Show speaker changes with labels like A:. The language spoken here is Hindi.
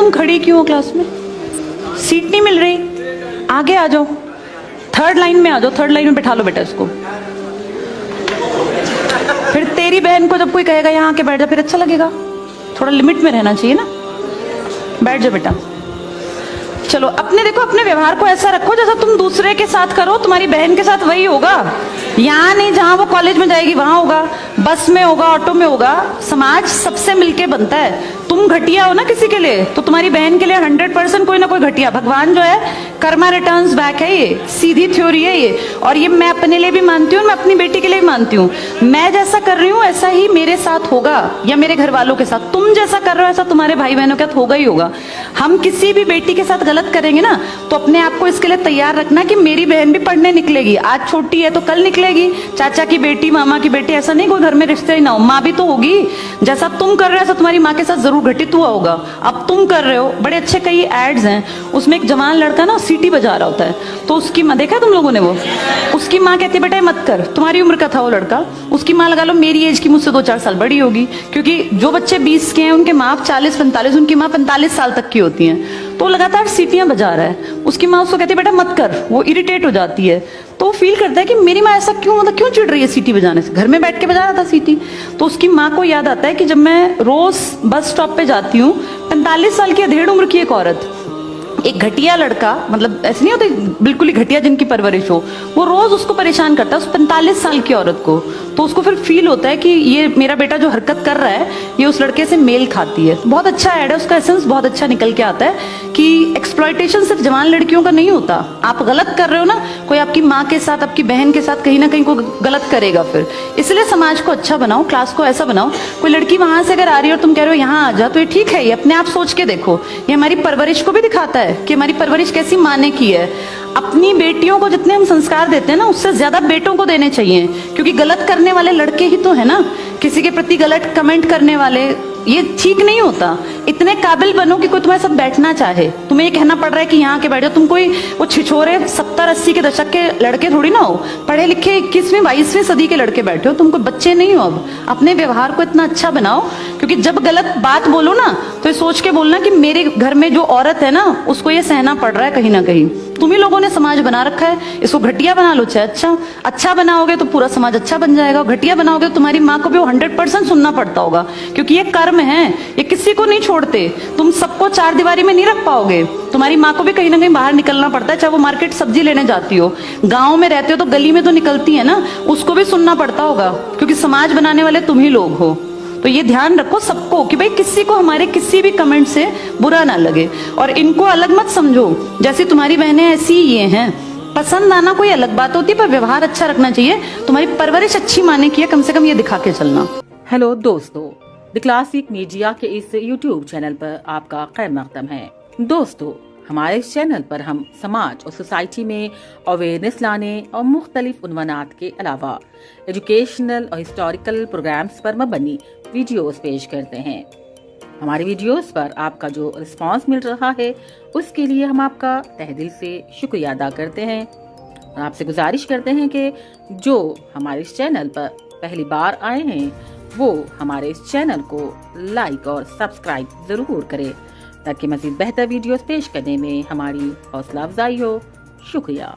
A: तुम खड़ी क्यों हो क्लास में? सीट नहीं मिल रही, आगे आ जाओ, थर्ड लाइन में आ जाओ, थर्ड लाइन में बैठा लो बेटा इसको। फिर तेरी बहन को जब कोई कहेगा यहाँ आके बैठ जा, फिर अच्छा लगेगा? थोड़ा लिमिट में रहना चाहिए ना। बैठ जा बेटा। चलो अपने देखो, अपने व्यवहार को ऐसा रखो जैसा तुम दूसरे के साथ करो, तुम्हारी बहन के साथ वही होगा। यहाँ नहीं, जहाँ वो कॉलेज में जाएगी वहां होगा, बस में होगा, ऑटो में होगा। समाज सबसे मिलके बनता है। तुम घटिया हो ना किसी के लिए, तो तुम्हारी बहन के लिए 100% कोई ना कोई घटिया। भगवान जो है कर्मा रिटर्न्स बैक है, ये सीधी थ्योरी है ये। और ये मैं अपने लिए भी मानती हूँ, मैं अपनी बेटी के लिए भी मानती हूँ। मैं जैसा कर रही हूँ ऐसा ही मेरे साथ होगा, या मेरे घर वालों के साथ। तुम जैसा कर रहे हो ऐसा तुम्हारे भाई बहनों के साथ होगा ही होगा। हम किसी भी बेटी के साथ गलत करेंगे ना, तो अपने आप को इसके लिए तैयार रखना कि मेरी बहन भी पढ़ने निकलेगी। आज छोटी है तो कल निकलेगी। चाचा की बेटी, मामा की बेटी, ऐसा नहीं कोई घर में रिश्ते ही ना हो। माँ भी तो होगी। जैसा तुम कर रहे हो ऐसा तुम्हारी माँ के साथ जरूर घटित हुआ होगा। अब तुम कर रहे हो। बड़े अच्छे कई एड्स हैं, उसमें एक जवान लड़का ना सीटी बजा रहा होता है, तो उसकी माँ, देखा तुम लोगों ने वो, उसकी माँ कहती है बेटा मत कर। तुम्हारी उम्र का था वो लड़का, उसकी माँ लगा लो मेरी एज की मुझसे 2-4 साल बड़ी होगी, क्योंकि जो बच्चे 20 के हैं उनके माँ 40-45, उनकी माँ 45 साल तक की होती हैं। तो लगातार सीटियां बजा रहा है। उसकी माँ उसको कहती है बेटा मत कर, वो इरिटेट हो जाती है। तो फील करता है कि मेरी माँ ऐसा क्यों, मतलब क्यों चिढ़ रही है सीटी बजाने से, घर में बैठ के बजा रहा था सीटी। तो उसकी माँ को याद आता है कि जब मैं रोज बस स्टॉप पे जाती हूँ, 45 साल की अधेड़ उम्र की एक औरत, एक घटिया लड़का, मतलब ऐसे नहीं होते बिल्कुल ही घटिया जिनकी परवरिश हो, वो रोज उसको परेशान करता है, उस 45 साल की औरत को। तो उसको फिर फील होता है कि ये मेरा बेटा जो हरकत कर रहा है ये उस लड़के से मेल खाती है। बहुत अच्छा ऐड है, उसका एसेंस बहुत अच्छा निकल के आता है कि एक्सप्लॉयटेशन सिर्फ जवान लड़कियों का नहीं होता। आप गलत कर रहे हो ना, कोई आपकी माँ के साथ, आपकी बहन के साथ कहीं ना कहीं कोई गलत करेगा फिर। इसलिए समाज को अच्छा बनाओ, क्लास को ऐसा बनाओ, कोई लड़की वहां से अगर आ रही है और तुम कह रहे हो यहाँ आ जा, तो ये ठीक है। ये अपने आप सोच के देखो, ये हमारी परवरिश को भी दिखाता है कि हमारी परवरिश कैसी माँ ने की है। अपनी बेटियों को जितने हम संस्कार देते हैं ना, उससे ज्यादा बेटों को देने चाहिए, क्योंकि गलत करने वाले लड़के ही तो है ना, किसी के प्रति गलत कमेंट करने वाले। ये ठीक नहीं होता। इतने काबिल बनो कि कोई तुम्हारे साथ बैठना चाहे। तुम्हें ये कहना पड़ रहा है कि यहाँ के बैठो, तुम कोई वो छिछोरे 70-80 के दशक के लड़के थोड़ी ना हो, पढ़े लिखे 21वीं-22वीं सदी के लड़के बैठे हो। तुम कोई बच्चे नहीं हो। अब अपने व्यवहार को इतना अच्छा बनाओ, क्योंकि जब गलत बात बोलो ना तो ये सोच के बोलना कि मेरे घर में जो औरत है ना उसको ये सहना पड़ रहा है कहीं ना कहीं। तुम ही लोगों ने समाज बना रखा है, इसको घटिया बना लो चाहे अच्छा बनाओगे तो पूरा समाज अच्छा बन जाएगा। घटिया बनाओगे तो तुम्हारी माँ को भी वो 100% सुनना पड़ता होगा, क्योंकि ये कर्म है, ये किसी को नहीं छोड़ते। तुम सबको 4 दीवारी में नहीं रख पाओगे। तुम्हारी माँ को भी कहीं ना कहीं बाहर निकलना पड़ता है, चाहे वो मार्केट सब्जी लेने जाती हो, गाँव में रहते हो तो गली में तो निकलती है ना, उसको भी सुनना पड़ता होगा, क्योंकि समाज बनाने वाले तुम ही लोग हो। तो ये ध्यान रखो सबको कि भाई किसी को हमारे किसी भी कमेंट से बुरा ना लगे, और इनको अलग मत समझो। जैसी तुम्हारी बहनें ऐसी ही ये हैं। पसंद आना कोई अलग बात होती है, पर व्यवहार अच्छा रखना चाहिए। तुम्हारी परवरिश अच्छी माने की है, कम से कम ये दिखा के चलना।
B: हेलो दोस्तों, द क्लासिक मीडिया के इस यूट्यूब चैनल पर आपका खैर मकदम है। दोस्तों, हमारे इस चैनल पर हम समाज और सोसाइटी में अवेयरनेस लाने और मुख्तलिफ उन्वानात के अलावा एजुकेशनल और हिस्टोरिकल प्रोग्राम्स पर मबनी वीडियोस पेश करते हैं। हमारे वीडियोस पर आपका जो रिस्पांस मिल रहा है उसके लिए हम आपका तहे दिल से शुक्रिया अदा करते हैं, और आपसे गुजारिश करते हैं कि जो हमारे इस चैनल पर पहली बार आए हैं वो हमारे इस चैनल को लाइक और सब्सक्राइब जरूर करें, ताकि मज़ीद बेहतर वीडियोस पेश करने में हमारी हौसला अफजाई हो। शुक्रिया।